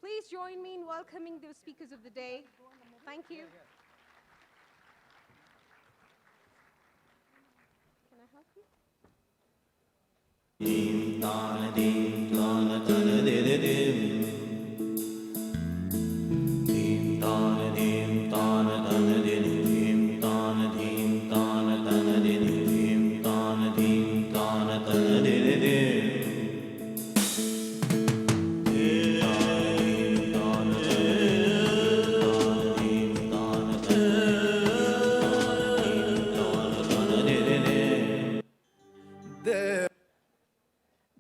Please join me in welcoming the speakers of the day. Thank you. Can I help you?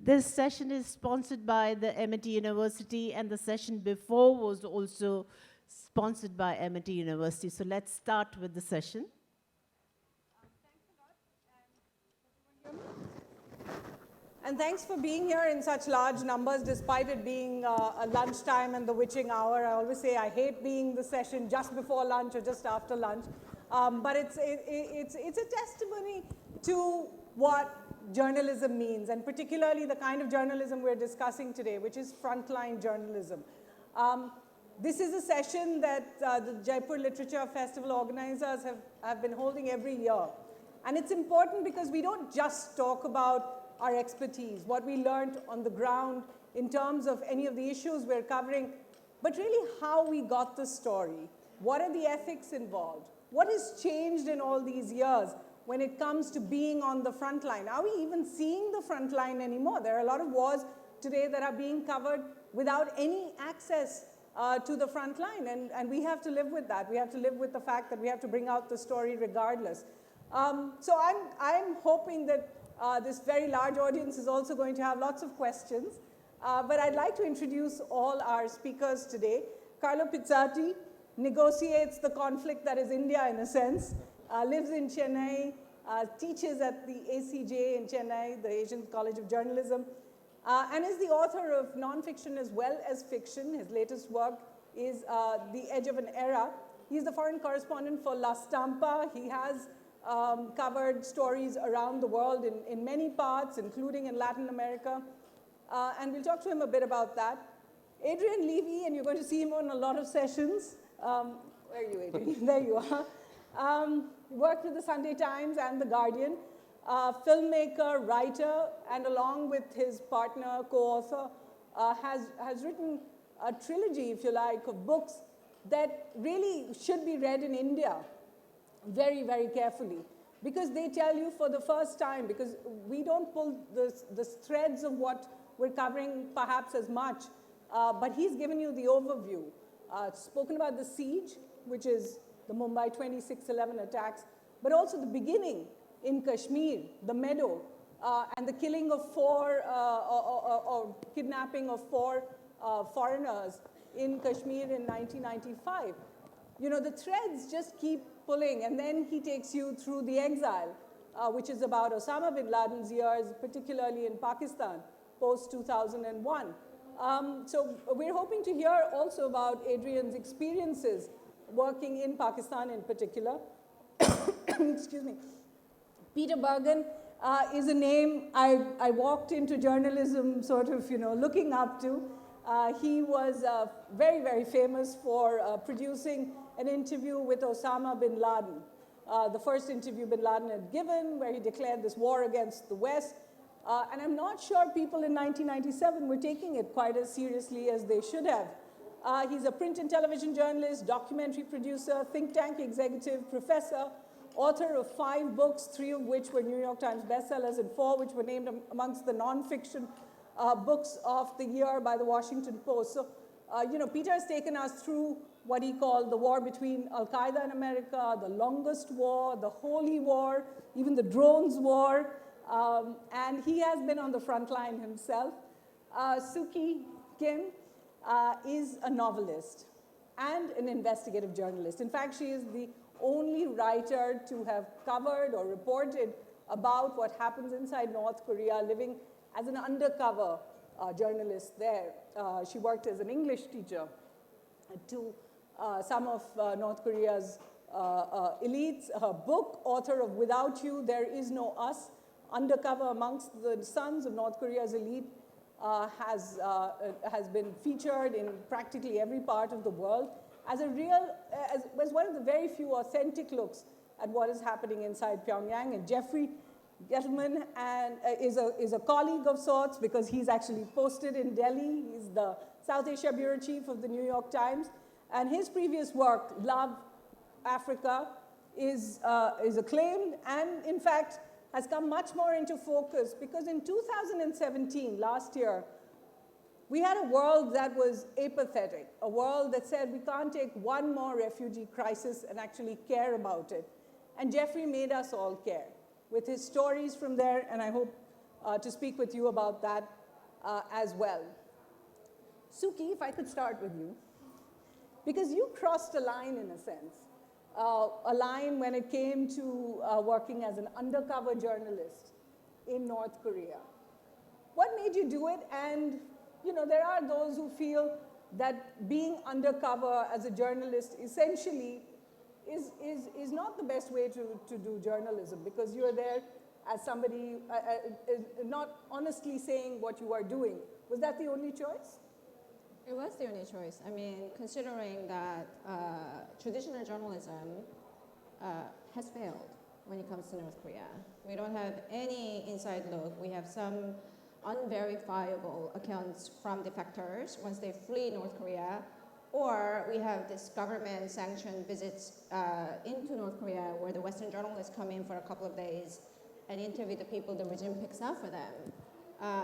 This session is sponsored by the MIT University, and the session before was also sponsored by MIT University. So let's start with the session. And thanks for being here in such large numbers, despite it being a lunchtime and the witching hour. I always say I hate being the session just before lunch or just after lunch. But it's a testimony to what journalism means, and particularly the kind of journalism we're discussing today, which is frontline journalism. This is a session that the Jaipur Literature Festival organizers have been holding every year. And it's important because we don't just talk about our expertise, what we learned on the ground in terms of any of the issues we're covering, but really how we got the story. What are the ethics involved? What has changed in all these years when it comes to being on the front line? Are we even seeing the front line anymore? There are a lot of wars today that are being covered without any access to the front line, and we have to live with that. We have to live with the fact that we have to bring out the story regardless. So I'm hoping that this very large audience is also going to have lots of questions. But I'd like to introduce all our speakers today. Carlo Pizzati negotiates the conflict that is India in a sense, lives in Chennai, teaches at the ACJ in Chennai, the Asian College of Journalism, and is the author of nonfiction as well as fiction. His latest work is The Edge of an Era. He's the foreign correspondent for La Stampa. He has covered stories around the world in many parts, including in Latin America. And we'll talk to him a bit about that. Adrian Levy, and you're going to see him on a lot of sessions. Where are you, Adrian? There you are. Worked with the Sunday Times and the Guardian. Filmmaker, writer, and along with his partner, co-author, has written a trilogy, if you like, of books that really should be read in India very, very carefully, because they tell you for the first time, because we don't pull the threads of what we're covering perhaps as much, but he's given you the overview. Spoken about the siege, which is the Mumbai 26/11 attacks, but also the beginning in Kashmir, the Meadow, and the killing of or kidnapping of 4 foreigners in Kashmir in 1995. You know, the threads just keep pulling, and then he takes you through the Exile, which is about Osama bin Laden's years, particularly in Pakistan, post-2001. So we're hoping to hear also about Adrian's experiences working in Pakistan in particular. Excuse me. Peter Bergen is a name I walked into journalism sort of, looking up to. He was very, very famous for producing an interview with Osama bin Laden, the first interview bin Laden had given, where he declared this war against the West. And I'm not sure people in 1997 were taking it quite as seriously as they should have. He's a print and television journalist, documentary producer, think tank executive, professor, author of 5 books, 3 of which were New York Times bestsellers and 4 which were named amongst the nonfiction books of the year by the Washington Post. So, Peter has taken us through what he called the war between Al-Qaeda and America, the longest war, the holy war, even the drones war, and he has been on the front line himself. Suki Kim is a novelist and an investigative journalist. In fact, she is the only writer to have covered or reported about what happens inside North Korea, living as an undercover journalist there. She worked as an English teacher to some of North Korea's elites. Her book, author of Without You, There Is No Us, undercover amongst the sons of North Korea's elite, has been featured in practically every part of the world as as one of the very few authentic looks at what is happening inside Pyongyang. And Jeffrey Gettleman is a colleague of sorts because he's actually posted in Delhi. He's the South Asia Bureau Chief of the New York Times. And his previous work, Love Africa, is acclaimed and, in fact, has come much more into focus because in 2017, last year, we had a world that was apathetic, a world that said we can't take one more refugee crisis and actually care about it. And Jeffrey made us all care with his stories from there, and I hope to speak with you about that as well. Suki, if I could start with you, because you crossed a line in a sense, a line when it came to working as an undercover journalist in North Korea. What made you do it? And there are those who feel that being undercover as a journalist essentially is not the best way to do journalism, because you're there as somebody not honestly saying what you are doing. Was that the only choice? It was the only choice. I mean, considering that traditional journalism has failed when it comes to North Korea. We don't have any inside look. We have some unverifiable accounts from defectors once they flee North Korea, or we have this government-sanctioned visits into North Korea where the Western journalists come in for a couple of days and interview the people the regime picks out for them.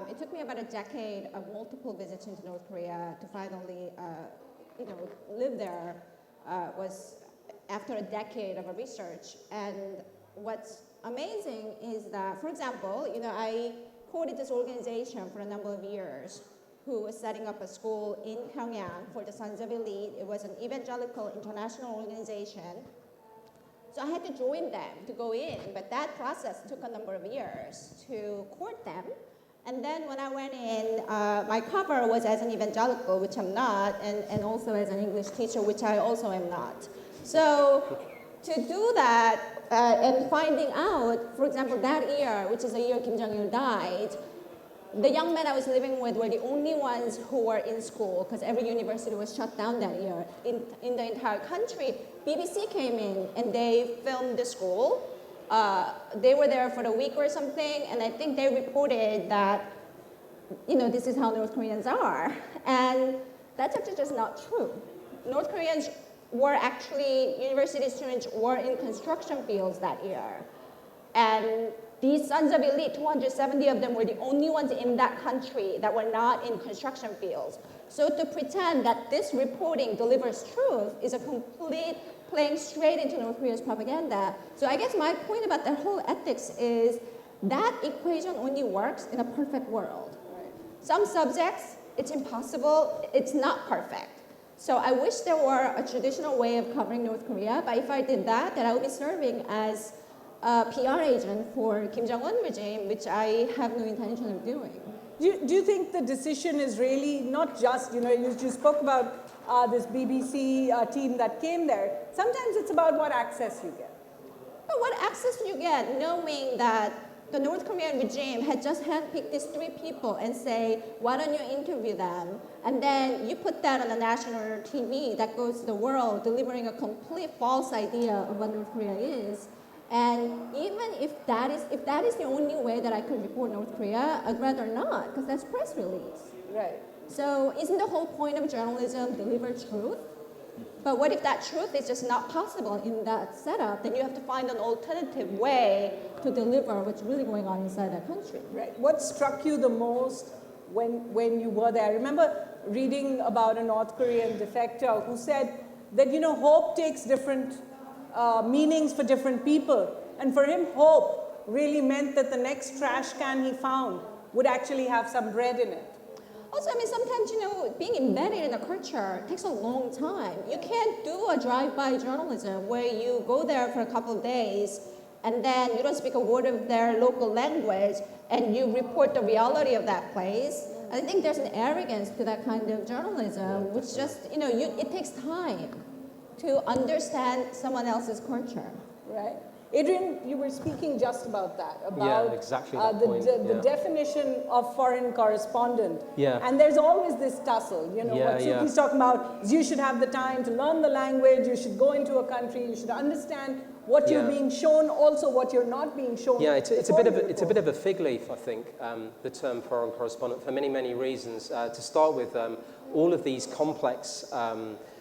It took me about a decade of multiple visits into North Korea to finally, live there. Was after a decade of a research. And what's amazing is that, for example, I quoted this organization for a number of years who was setting up a school in Pyongyang for the Sons of Elite. It was an evangelical international organization. So I had to join them to go in, but that process took a number of years to court them. And then when I went in, my cover was as an evangelical, which I'm not, and also as an English teacher, which I also am not. So to do that and finding out, for example, that year, which is the year Kim Jong-il died, the young men I was living with were the only ones who were in school because every university was shut down that year in the entire country. BBC came in and they filmed the school. They were there for a week or something, and I think they reported that, this is how North Koreans are. And that's actually just not true. North Koreans were actually, university students were in construction fields that year. And these Sons of Elite, 270 of them were the only ones in that country that were not in construction fields. So to pretend that this reporting delivers truth is a complete playing straight into North Korea's propaganda. So I guess my point about that whole ethics is that equation only works in a perfect world. Right. Some subjects, it's impossible, it's not perfect. So I wish there were a traditional way of covering North Korea, but if I did that, then I would be serving as a PR agent for Kim Jong-un regime, which I have no intention of doing. Do you think the decision is really not just, you spoke about this BBC team that came there. Sometimes it's about what access you get. But what access you get knowing that the North Korean regime had just handpicked these 3 people and say, why don't you interview them? And then you put that on a national TV that goes to the world, delivering a complete false idea of what North Korea is. And even if that is the only way that I could report North Korea, I'd rather not, because that's press release. Right. So isn't the whole point of journalism deliver truth? But what if that truth is just not possible in that setup? Then you have to find an alternative way to deliver what's really going on inside that country. Right. What struck you the most when you were there? I remember reading about a North Korean defector who said that, hope takes different meanings for different people. And for him, hope really meant that the next trash can he found would actually have some bread in it. Also, sometimes, being embedded in a culture takes a long time. You can't do a drive-by journalism where you go there for a couple of days and then you don't speak a word of their local language and you report the reality of that place. I think there's an arrogance to that kind of journalism, which just, it takes time to understand someone else's culture. Right. Adrian, you were speaking just about that, about Yeah, exactly that point, the yeah. definition of foreign correspondent. Yeah. And there's always this tussle. You know, Yeah, what yeah. Suki's talking about is you should have the time to learn the language, you should go into a country, you should understand what you're Yeah. being shown, also what you're not being shown. Yeah, it's a before bit of you a, it's a report. bit of a fig leaf, I think, the term foreign correspondent, for many, many reasons. To start with, all of these complex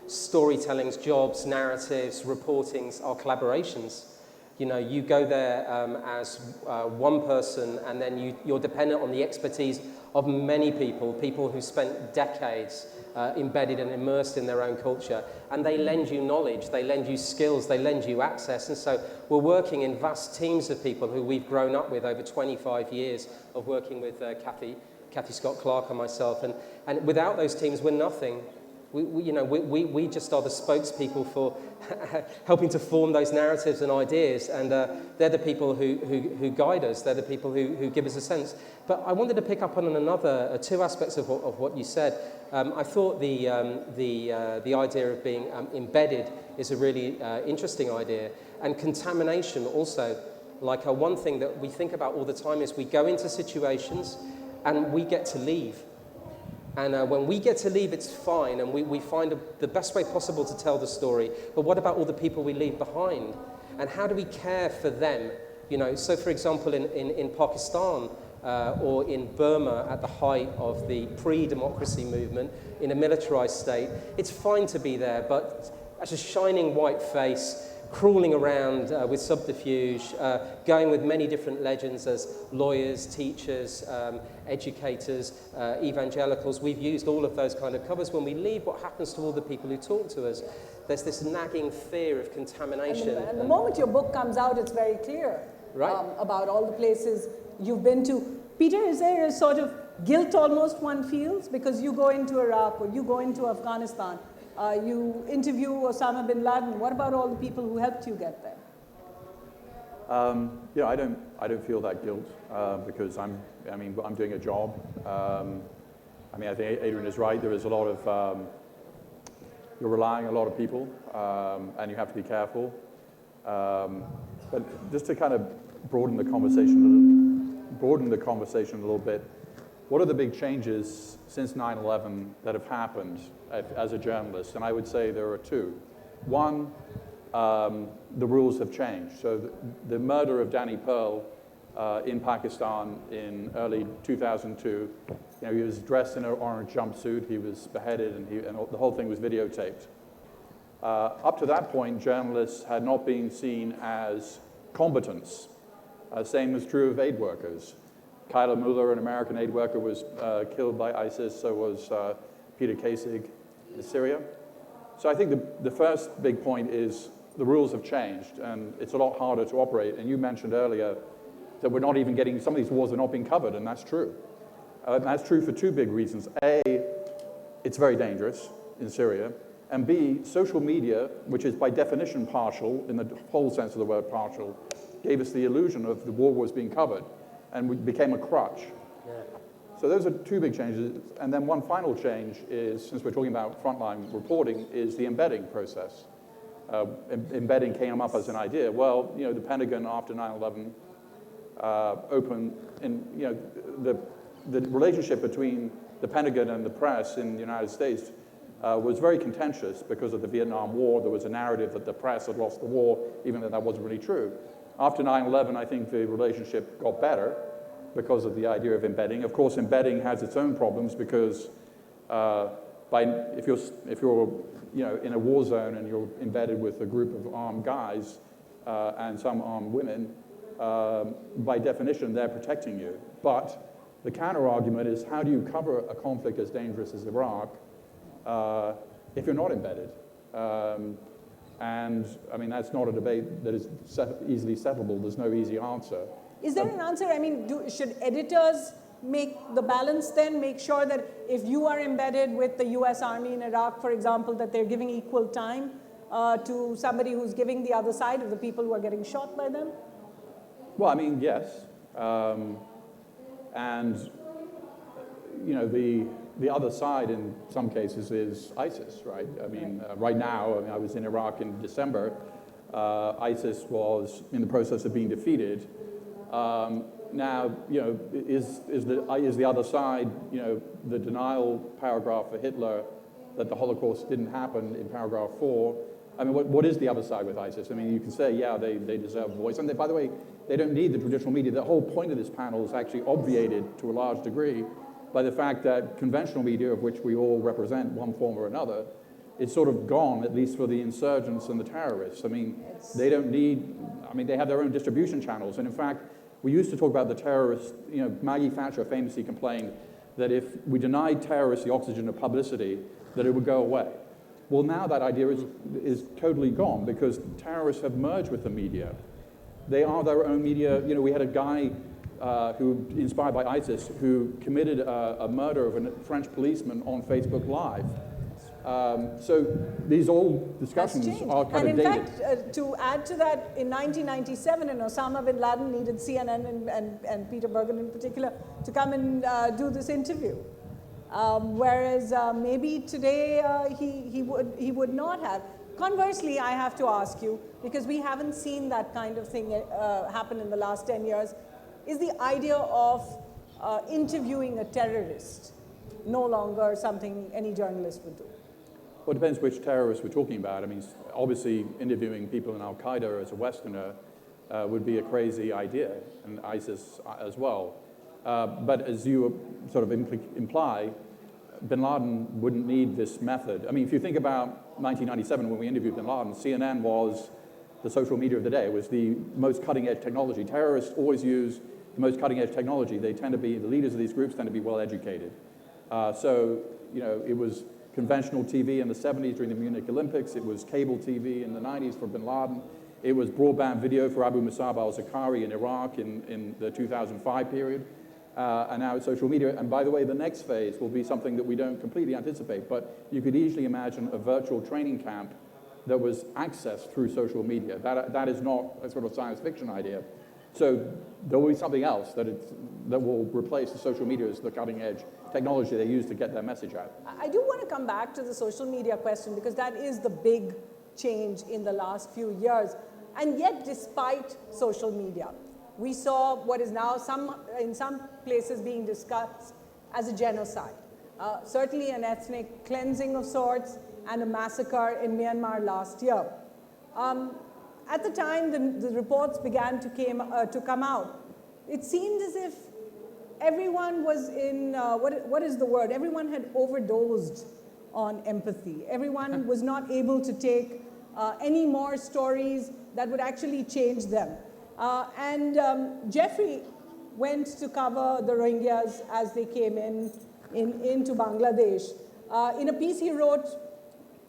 storytellings, jobs, narratives, reportings are collaborations. You know, you go there as one person, and then you're dependent on the expertise of many people, people who spent decades embedded and immersed in their own culture, and they lend you knowledge, they lend you skills, they lend you access. And so we're working in vast teams of people who we've grown up with over 25 years of working with Cathy Scott-Clark and myself, and without those teams we're nothing. We just are the spokespeople for helping to form those narratives and ideas, and they're the people who guide us, they're the people who give us a sense. But I wanted to pick up on another two aspects of what you said. I thought the idea of being embedded is a really interesting idea, and contamination also. Like one thing that we think about all the time is we go into situations and we get to leave. And when we get to leave, it's fine, and we find the best way possible to tell the story. But what about all the people we leave behind? And how do we care for them? You know, so for example, in Pakistan or in Burma at the height of the pre-democracy movement, in a militarized state, it's fine to be there, but as a shining white face, crawling around with subterfuge, going with many different legends as lawyers, teachers, educators, evangelicals. We've used all of those kind of covers. When we leave, what happens to all the people who talk to us? There's this nagging fear of contamination. And the moment your book comes out, it's very clear about all the places you've been to. Peter, is there a sort of guilt almost one feels because you go into Iraq or you go into Afghanistan? You interview Osama bin Laden. What about all the people who helped you get there? I don't feel that guilt because I'm doing a job. I think Adrian is right. There is a lot of you're relying on a lot of people, and you have to be careful. But just to kind of broaden the conversation a little bit. What are the big changes since 9/11 that have happened as a journalist? And I would say there are two. One, the rules have changed. So the murder of Danny Pearl in Pakistan in early 2002, he was dressed in an orange jumpsuit, he was beheaded, and the whole thing was videotaped. Up to that point, journalists had not been seen as combatants. Same was true of aid workers. Kyla Mueller, an American aid worker, was killed by ISIS, so was Peter Kasich in Syria. So I think the first big point is the rules have changed, and it's a lot harder to operate. And you mentioned earlier that we're not even getting, some of these wars are not being covered, and that's true. And that's true for two big reasons. A, it's very dangerous in Syria. And B, social media, which is by definition partial, in the whole sense of the word partial, gave us the illusion of the war was being covered. And we became a crutch. Yeah. So those are two big changes. And then one final change is, since we're talking about frontline reporting, is the embedding process. Embedding came up as an idea. Well, the Pentagon after 9/11 opened, and the relationship between the Pentagon and the press in the United States was very contentious because of the Vietnam War. There was a narrative that the press had lost the war, even though that wasn't really true. After 9/11, I think the relationship got better because of the idea of embedding. Of course, embedding has its own problems because if you're in a war zone and you're embedded with a group of armed guys and some armed women, by definition, they're protecting you. But the counter-argument is, how do you cover a conflict as dangerous as Iraq if you're not embedded? And that's not a debate that is easily settleable. There's no easy answer. Is there an answer? Should editors make the balance then, make sure that if you are embedded with the US Army in Iraq, for example, that they're giving equal time to somebody who's giving the other side of the people who are getting shot by them? Well, yes. And, the other side in some cases is ISIS, right? Right now, I was in Iraq in December. ISIS was in the process of being defeated. Now, is the other side, the denial paragraph for Hitler that the Holocaust didn't happen in paragraph 4? I mean, what is the other side with ISIS? I mean, you can say, yeah, they deserve a voice. And by the way, they don't need the traditional media. The whole point of this panel is actually obviated to a large degree by the fact that conventional media, of which we all represent one form or another, it's sort of gone, at least for the insurgents and the terrorists. I mean, they don't need, they have their own distribution channels. And in fact, we used to talk about the terrorists, Maggie Thatcher famously complained that if we denied terrorists the oxygen of publicity, that it would go away. Well, now that idea is totally gone because terrorists have merged with the media. They are their own media. We had a guy who, inspired by ISIS, who committed a murder of a French policeman on Facebook Live. So these old discussions are kind of dated. And in fact, to add to that, in 1997, Osama bin Laden needed CNN and Peter Bergen in particular to come and do this interview. Whereas maybe today he would not have. Conversely, I have to ask you, because we haven't seen that kind of thing happen in the last 10 years, is the idea of interviewing a terrorist no longer something any journalist would do? Well, it depends which terrorists we're talking about. I mean, obviously, interviewing people in Al-Qaeda as a Westerner would be a crazy idea, and ISIS as well. But as you sort of imply, bin Laden wouldn't need this method. I mean, if you think about 1997 when we interviewed bin Laden, CNN was the social media of the day. It was the most cutting-edge technology. Terrorists always use the most cutting-edge technology. They tend to be, the leaders of these groups tend to be well-educated. So, it was conventional TV in the 70s during the Munich Olympics. It was cable TV in the 90s for bin Laden. It was broadband video for Abu Musab al-Zakari in Iraq in the 2005 period. And now it's social media. And by the way, the next phase will be something that we don't completely anticipate, but you could easily imagine a virtual training camp that was accessed through social media. That is not a sort of science fiction idea. So there will be something else that will replace the social media as the cutting edge technology they use to get their message out. I do want to come back to the social media question because that is the big change in the last few years. And yet, despite social media, we saw what is now in some places being discussed as a genocide. Certainly an ethnic cleansing of sorts and a massacre in Myanmar last year. At the time the reports began to come out, it seemed as if everyone was in, what is the word? Everyone had overdosed on empathy. Everyone was not able to take any more stories that would actually change them. Jeffrey went to cover the Rohingyas as they came into Bangladesh. In a piece he wrote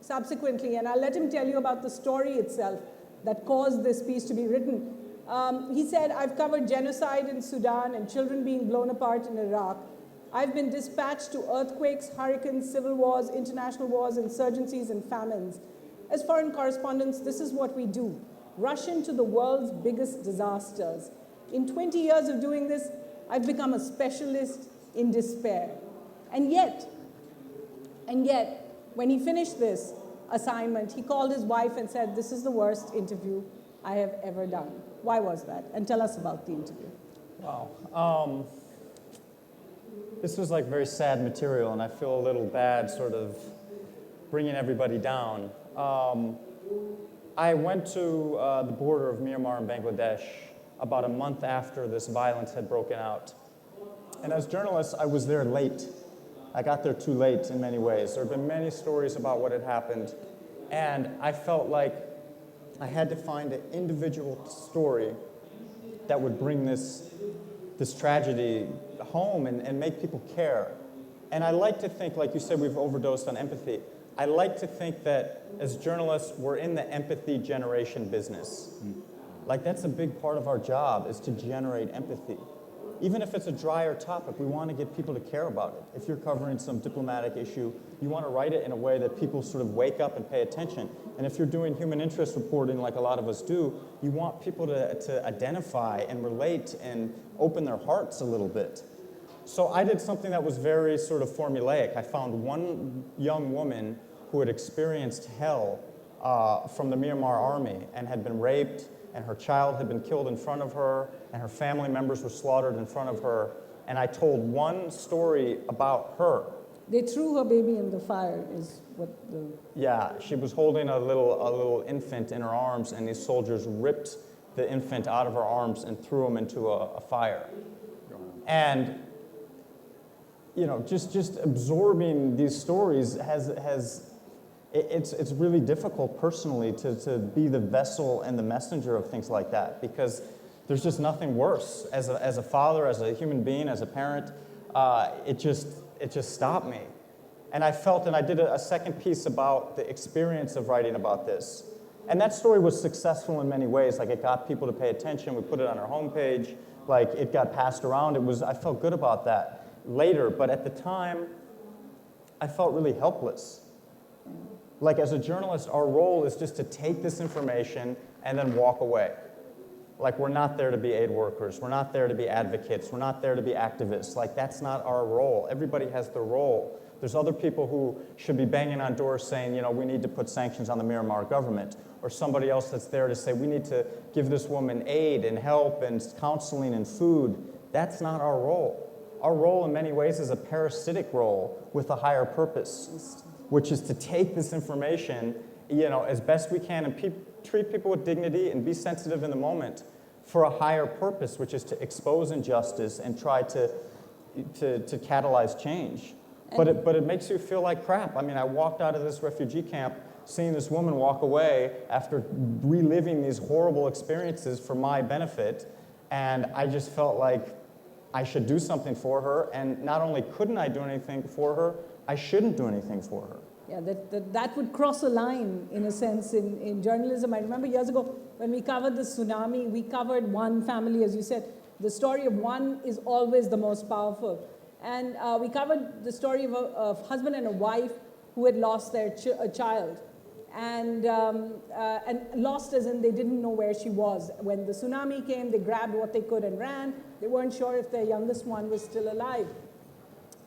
subsequently, and I'll let him tell you about the story itself that caused this piece to be written. He said, I've covered genocide in Sudan and children being blown apart in Iraq. I've been dispatched to earthquakes, hurricanes, civil wars, international wars, insurgencies, and famines. As foreign correspondents, this is what we do. Rush into the world's biggest disasters. In 20 years of doing this, I've become a specialist in despair. And yet, when he finished this assignment, he called his wife and said, this is the worst interview I have ever done. Why was that? And tell us about the interview. Wow. This was like very sad material, and I feel a little bad sort of bringing everybody down. I went to the border of Myanmar and Bangladesh about a month after this violence had broken out. And as journalists, I was there late. I got there too late in many ways. There have been many stories about what had happened, and I felt like I had to find an individual story that would bring this tragedy home and make people care. And I like to think, like you said, we've overdosed on empathy. I like to think that as journalists, we're in the empathy generation business. Like that's a big part of our job, is to generate empathy. Even if it's a drier topic, we want to get people to care about it. If you're covering some diplomatic issue, you want to write it in a way that people sort of wake up and pay attention. And if you're doing human interest reporting like a lot of us do, you want people to identify and relate and open their hearts a little bit. So I did something that was very sort of formulaic. I found one young woman who had experienced hell from the Myanmar army and had been raped, and her child had been killed in front of her, and her family members were slaughtered in front of her. And I told one story about her. They threw her baby in the fire, is what the... Yeah, she was holding a little infant in her arms, and these soldiers ripped the infant out of her arms and threw him into a fire. And, you know, just absorbing these stories it's really difficult personally to be the vessel and the messenger of things like that, because there's just nothing worse. As a father, as a human being, as a parent, it just stopped me. And I felt, and I did a second piece about the experience of writing about this. And that story was successful in many ways. Like, it got people to pay attention. We put it on our homepage. Like, it got passed around. I felt good about that later. But at the time, I felt really helpless. Like, as a journalist, our role is just to take this information and then walk away. Like, we're not there to be aid workers. We're not there to be advocates. We're not there to be activists. Like, that's not our role. Everybody has their role. There's other people who should be banging on doors saying, you know, we need to put sanctions on the Myanmar government. Or somebody else that's there to say, we need to give this woman aid and help and counseling and food. That's not our role. Our role in many ways is a parasitic role with a higher purpose, which is to take this information, you know, as best we can and treat people with dignity and be sensitive in the moment for a higher purpose, which is to expose injustice and try to catalyze change. But it makes you feel like crap. I mean, I walked out of this refugee camp seeing this woman walk away after reliving these horrible experiences for my benefit, and I just felt like I should do something for her, and not only couldn't I do anything for her, I shouldn't do anything for her. Yeah, that would cross a line, in a sense, in journalism. I remember years ago when we covered the tsunami, we covered one family, as you said. The story of one is always the most powerful. And we covered the story of a husband and a wife who had lost their child. And lost as in they didn't know where she was. When the tsunami came, they grabbed what they could and ran. They weren't sure if their youngest one was still alive.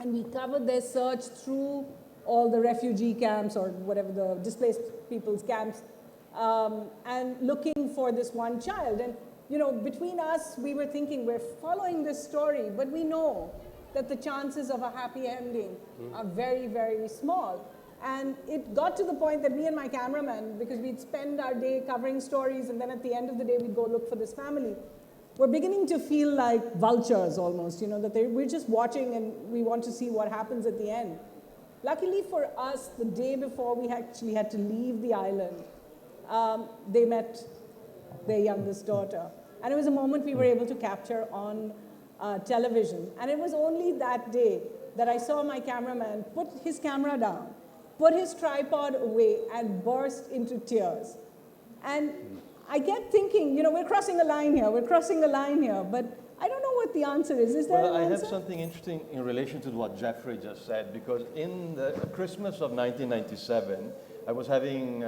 And we covered their search through all the refugee camps or whatever, the displaced people's camps, and looking for this one child. And, you know, between us, we were thinking, we're following this story, but we know that the chances of a happy ending are very, very small. And it got to the point that me and my cameraman, because we'd spend our day covering stories, and then at the end of the day, we'd go look for this family, we're beginning to feel like vultures almost, you know, that we're just watching and we want to see what happens at the end. Luckily for us, the day before we actually had to leave the island, they met their youngest daughter. And it was a moment we were able to capture on television. And it was only that day that I saw my cameraman put his camera down, put his tripod away, and burst into tears. And I kept thinking, you know, we're crossing a line here, but I don't know what the answer is. Is there an answer? Well, I have something interesting in relation to what Jeffrey just said, because in the Christmas of 1997, I was having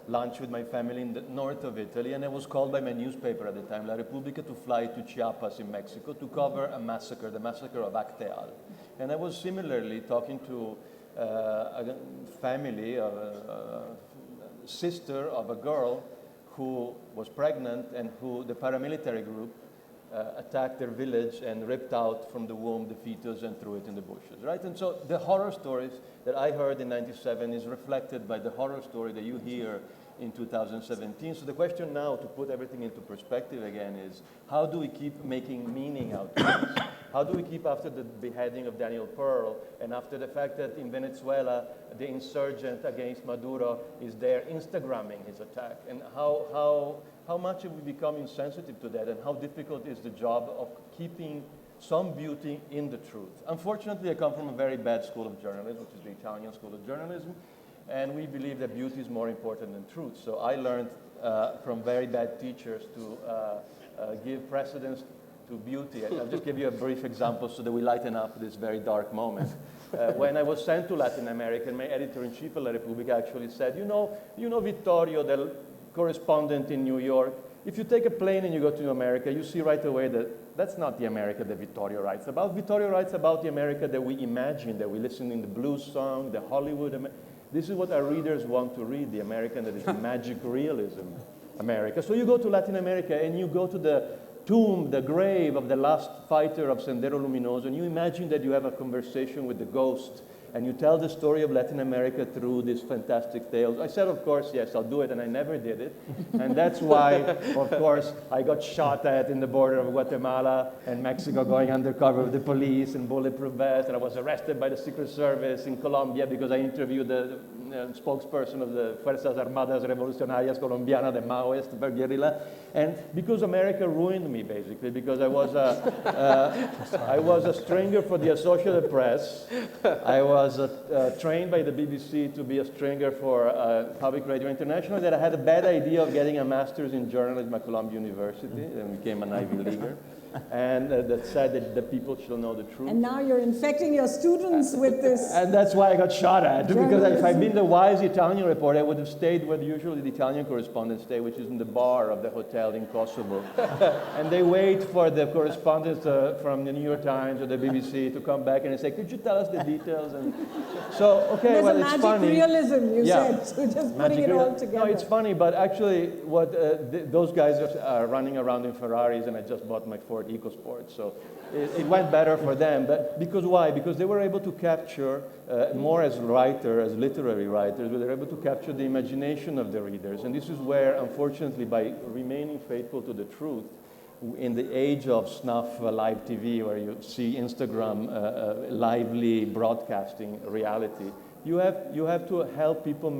lunch with my family in the north of Italy, and I was called by my newspaper at the time, La Repubblica, to fly to Chiapas in Mexico to cover a massacre, the massacre of Exile. And I was similarly talking to a family, a sister of a girl who was pregnant and who the paramilitary group attacked their village and ripped out from the womb the fetus and threw it in the bushes, right? And so the horror stories that I heard in 97 is reflected by the horror story that you hear in 2017. So the question now, to put everything into perspective again, is how do we keep making meaning out of this? How do we keep, after the beheading of Daniel Pearl and after the fact that in Venezuela the insurgent against Maduro is there Instagramming his attack, and how much have we become insensitive to that, and how difficult is the job of keeping some beauty in the truth? Unfortunately, I come from a very bad school of journalism, which is the Italian School of Journalism, and we believe that beauty is more important than truth. So I learned from very bad teachers to give precedence to beauty. I'll just give you a brief example so that we lighten up this very dark moment. When I was sent to Latin America, my editor-in-chief of La Repubblica actually said, you know Vittorio, the correspondent in New York, if you take a plane and you go to America, you see right away that that's not the America that Vittorio writes about. Vittorio writes about the America that we imagine, that we listen in the blues song, the Hollywood. This is what our readers want to read, the American that is magic realism America. So you go to Latin America and you go to the tomb, the grave of the last fighter of Sendero Luminoso, and you imagine that you have a conversation with the ghost, and you tell the story of Latin America through these fantastic tales. I said, of course, yes, I'll do it, and I never did it. And that's why, of course, I got shot at in the border of Guatemala and Mexico, going undercover with the police in bulletproof vests, and I was arrested by the Secret Service in Colombia because I interviewed the spokesperson of the Fuerzas Armadas Revolucionarias Colombianas, the Maoist guerrilla, and because America ruined me, basically, because I was a stringer for the Associated Press. I was trained by the BBC to be a stringer for Public Radio International. That I had a bad idea of getting a master's in journalism at Columbia University and became an Ivy Leaguer. And that said that the people should know the truth. And now you're infecting your students with this. And that's why I got shot at. Because if I'd been the wise Italian reporter, I would have stayed where usually the Italian correspondents stay, which is in the bar of the hotel in Kosovo. And they wait for the correspondents from the New York Times or the BBC to come back and say, could you tell us the details? And so, okay, There's well, a it's magic funny. realism, you Yeah. said, so just Magic putting it all together. No, it's funny, but actually, what those guys are running around in Ferraris, and I just bought my Ford EcoSport, so it went better for them. But because why? Because they were able to capture more as writers, as literary writers, they were able to capture the imagination of the readers, and this is where, unfortunately, by remaining faithful to the truth, in the age of snuff live TV, where you see Instagram lively broadcasting reality, you have to help people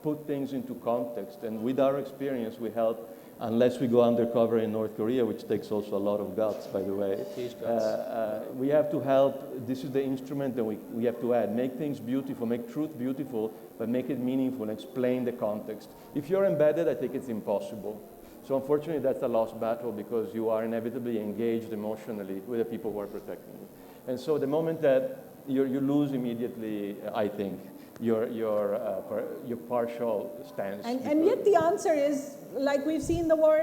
put things into context. And with our experience, we help, unless we go undercover in North Korea, which takes also a lot of guts, by the way. Huge guts. We have to help. This is the instrument that we have to add. Make things beautiful, make truth beautiful, but make it meaningful and explain the context. If you're embedded, I think it's impossible. So unfortunately, that's a lost battle because you are inevitably engaged emotionally with the people who are protecting you. And so the moment that you lose immediately, I think, your partial stance. And yet the answer is, like we've seen the war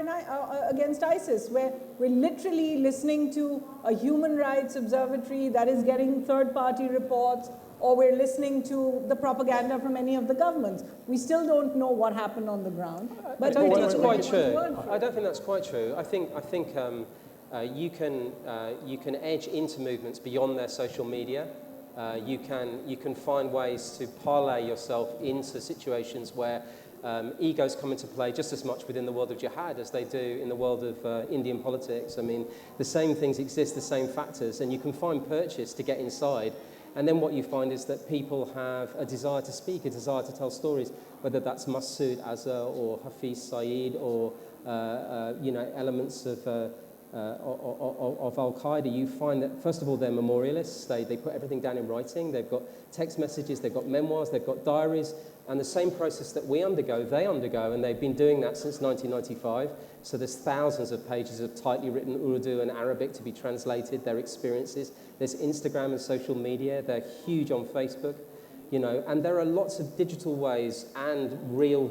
against ISIS, where we're literally listening to a human rights observatory that is getting third-party reports, or we're listening to the propaganda from any of the governments. We still don't know what happened on the ground. I don't think that's quite true. Word. I don't think that's quite true. I think you can edge into movements beyond their social media. You can find ways to parlay yourself into situations where egos come into play just as much within the world of jihad as they do in the world of Indian politics. I mean, the same things exist, the same factors, and you can find purchase to get inside. And then what you find is that people have a desire to speak, a desire to tell stories, whether that's Masood Azhar or Hafiz Saeed or elements of Al-Qaeda. You find that, first of all, they're memorialists. They put everything down in writing. They've got text messages, they've got memoirs, they've got diaries, and the same process that we undergo, they undergo, and they've been doing that since 1995. So there's thousands of pages of tightly written Urdu and Arabic to be translated, their experiences. There's Instagram and social media. They're huge on Facebook, and there are lots of digital ways and real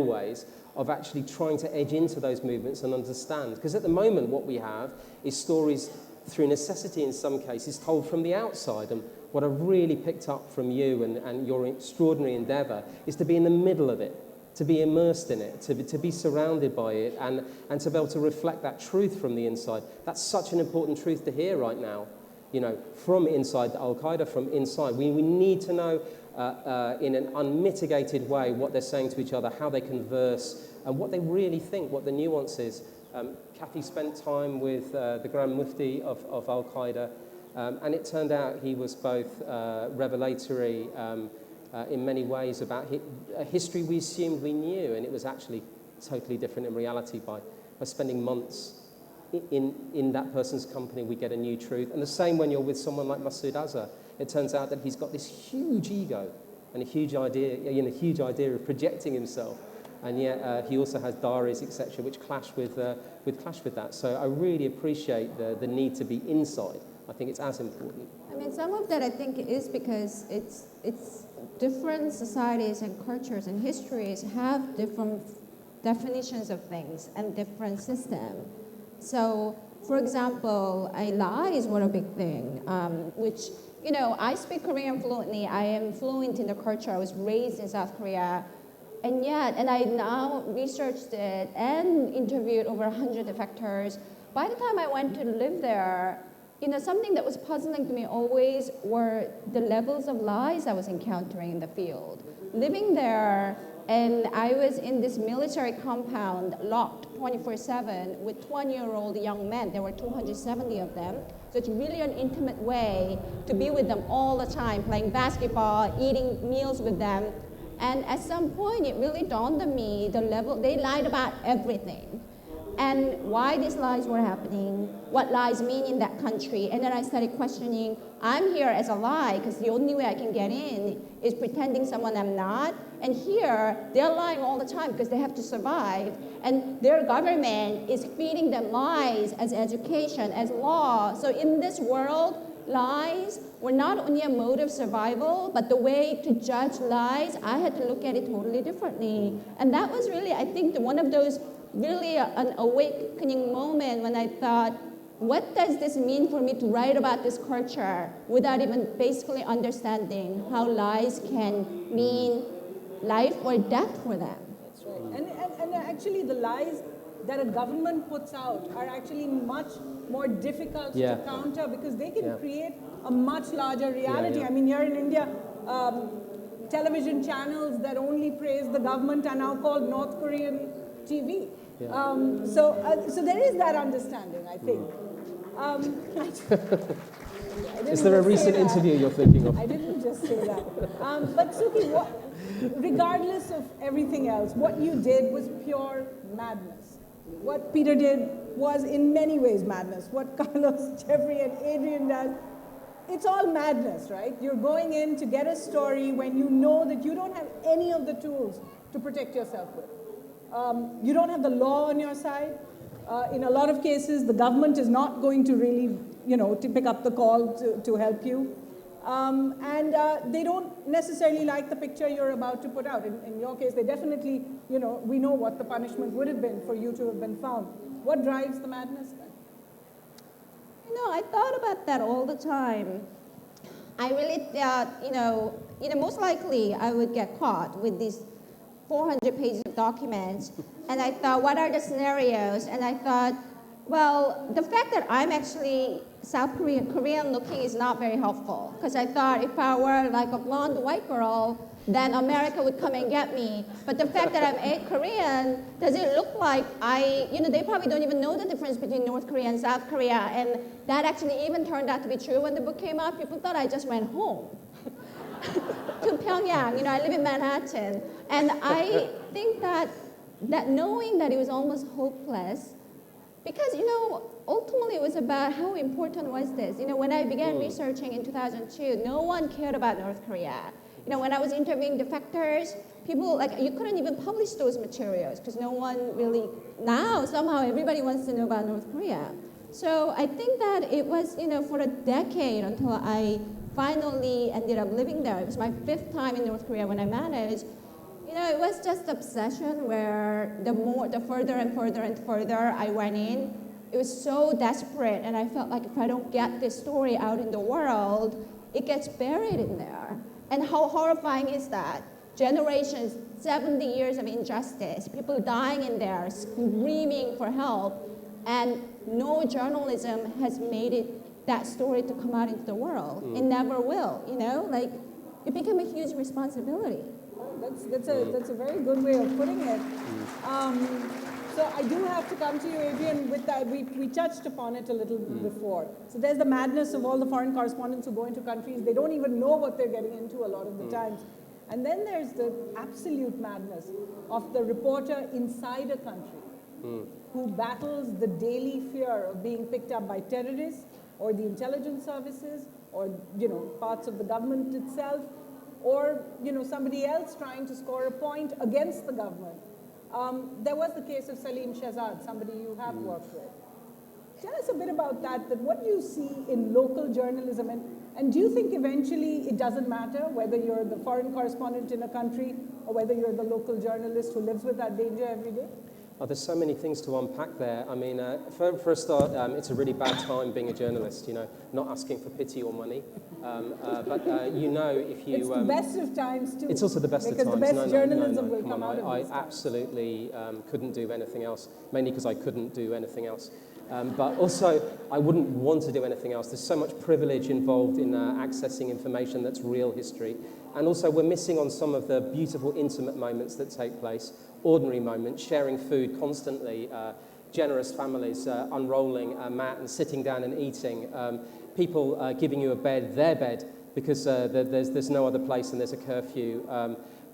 ways of actually trying to edge into those movements and understand. Because at the moment, what we have is stories through necessity in some cases told from the outside. And what I really picked up from you and your extraordinary endeavor is to be in the middle of it, to be immersed in it, to be surrounded by it, and to be able to reflect that truth from the inside. That's such an important truth to hear right now, from inside Al-Qaeda, from inside. We need to know in an unmitigated way what they're saying to each other, how they converse, and what they really think, what the nuance is. Cathy spent time with the Grand Mufti of Al-Qaeda, and it turned out he was both revelatory in many ways about a history we assumed we knew, and it was actually totally different in reality. By spending months in that person's company, we get a new truth. And the same when you're with someone like Masood Azhar. It turns out that he's got this huge ego and a huge idea of projecting himself. And yet he also has diaries, etc., which clash with that. So I really appreciate the need to be inside. I think it's as important. I mean, some of that I think is because it's different societies and cultures and histories have different definitions of things and different systems. So For example, lies were a big thing, which, you know, I speak Korean fluently. I am fluent in the culture. I was raised in South Korea. And yet, and I now researched it and interviewed over 100 defectors. By the time I went to live there, you know, something that was puzzling to me always were the levels of lies I was encountering in the field. Living there, and I was in this military compound, locked 24/7 with 20-year-old young men. There were 270 of them. So it's really an intimate way to be with them all the time, playing basketball, eating meals with them. And at some point, it really dawned on me the level, they lied about everything. And why these lies were happening, what lies mean in that country. And then I started questioning, I'm here as a lie, because the only way I can get in is pretending someone I'm not. And here, they're lying all the time because they have to survive. And their government is feeding them lies as education, as law. So in this world, lies were not only a mode of survival, but the way to judge lies, I had to look at it totally differently. And that was really, I think, one of those really an awakening moment when I thought, what does this mean for me to write about this culture without even basically understanding how lies can mean life or death for them? That's right. And actually the lies that a government puts out are actually much more difficult to counter because they can create a much larger reality. I mean, here in India, television channels that only praise the government are now called North Korean TV. So there is that understanding, I think. Is there a recent interview you're thinking of? I didn't just say that. But Suki, regardless of everything else, what you did was pure madness. What Peter did was in many ways madness. What Carlos, Jeffrey, and Adrian does, it's all madness, right? You're going in to get a story when you know that you don't have any of the tools to protect yourself with. You don't have the law on your side. In a lot of cases, the government is not going to really, to pick up the call to help you. And they don't necessarily like the picture you're about to put out. In your case, they definitely, we know what the punishment would have been for you to have been found. What drives the madness then? I thought about that all the time. I really thought, most likely I would get caught with these 400 pages of documents. And I thought, what are the scenarios? And I thought, well, the fact that I'm actually South Korean looking is not very helpful. Because I thought if I were like a blonde white girl, then America would come and get me. But the fact that I'm Korean, does it look like they probably don't even know the difference between North Korea and South Korea. And that actually even turned out to be true when the book came out. People thought I just went home to Pyongyang. I live in Manhattan. And I think that knowing that it was almost hopeless, because, ultimately it was about how important was this. When I began researching in 2002, no one cared about North Korea. When I was interviewing defectors, people, you couldn't even publish those materials because no one really, now somehow everybody wants to know about North Korea. So I think that it was, for a decade until I finally ended up living there. It was my 5th time in North Korea when I managed. It was just obsession where the further and further and further I went in, it was so desperate, and I felt like if I don't get this story out in the world, it gets buried in there. And how horrifying is that? Generations, 70 years of injustice, people dying in there, screaming for help, and no journalism has made that story to come out into the world. It never will, it became a huge responsibility. That's a very good way of putting it. So I do have to come to you, Adrian, with that. We touched upon it a little before. So there's the madness of all the foreign correspondents who go into countries. They don't even know what they're getting into a lot of the times. And then there's the absolute madness of the reporter inside a country who battles the daily fear of being picked up by terrorists or the intelligence services or, parts of the government itself, or somebody else trying to score a point against the government. There was the case of Salim Shehzad, somebody you have worked with. Tell us a bit about that what you see in local journalism, and do you think eventually it doesn't matter whether you're the foreign correspondent in a country or whether you're the local journalist who lives with that danger every day? Oh, there's so many things to unpack there. I mean, for a start, it's a really bad time being a journalist, you know, not asking for pity or money. But you know, if you... It's the best of times, too. It's also the best of times. Because the best journalism will come out of I this. absolutely couldn't do anything else, mainly because I couldn't do anything else. But also, I wouldn't want to do anything else. There's so much privilege involved in accessing information that's real history. And also, we're missing on some of the beautiful, intimate moments that take place, ordinary moments, sharing food constantly, generous families unrolling a mat and sitting down and eating, people giving you a bed, their bed, because there's no other place and there's a curfew.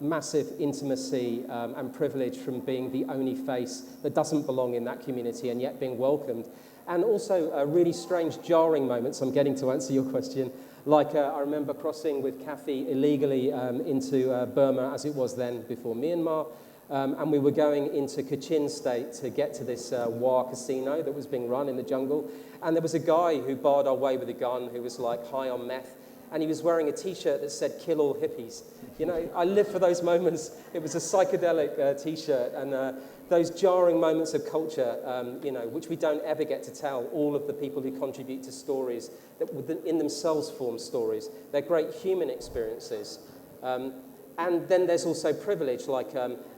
Massive intimacy and privilege from being the only face that doesn't belong in that community and yet being welcomed. And also really strange, jarring moments, I'm getting to answer your question, like I remember crossing with Cathy illegally into Burma, as it was then before Myanmar, and we were going into Kachin State to get to this Wa casino that was being run in the jungle, and there was a guy who barred our way with a gun who was like high on meth, and he was wearing a t-shirt that said "Kill all hippies." You know, I live for those moments. It was a psychedelic t-shirt, and those jarring moments of culture, you know, which we don't ever get to tell, all of the people who contribute to stories that in themselves form stories. They're great human experiences. And then there's also privilege, like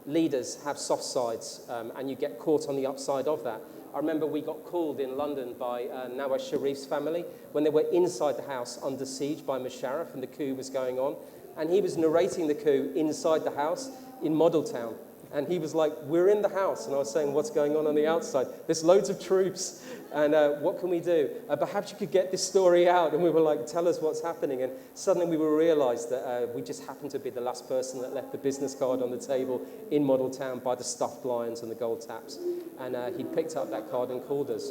leaders have soft sides, and you get caught on the upside of that. I remember we got called in London by Nawaz Sharif's family when they were inside the house under siege by Musharraf and the coup was going on. And he was narrating the coup inside the house in Model Town. And he was like, "We're in the house." And I was saying, "What's going on the outside? There's loads of troops. And what can we do? Perhaps you could get this story out." And we were like, "Tell us what's happening." And suddenly we realized that we just happened to be the last person that left the business card on the table in Model Town by the stuffed lions and the gold taps. And he picked up that card and called us.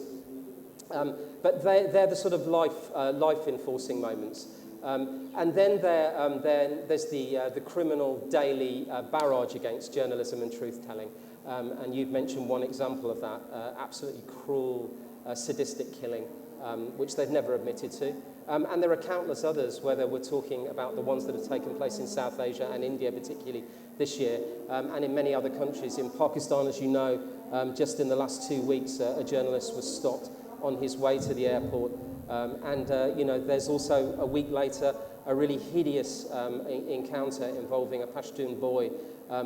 But they're the sort of life-enforcing moments. And then there's the criminal daily barrage against journalism and truth-telling. And you've mentioned one example of that, absolutely cruel, sadistic killing, which they've never admitted to. And there are countless others, whether we're talking about the ones that have taken place in South Asia and India particularly this year, and in many other countries. In Pakistan, as you know, just in the last 2 weeks, a journalist was stopped on his way to the airport. You know, there's also, a week later, a really hideous encounter involving a Pashtun boy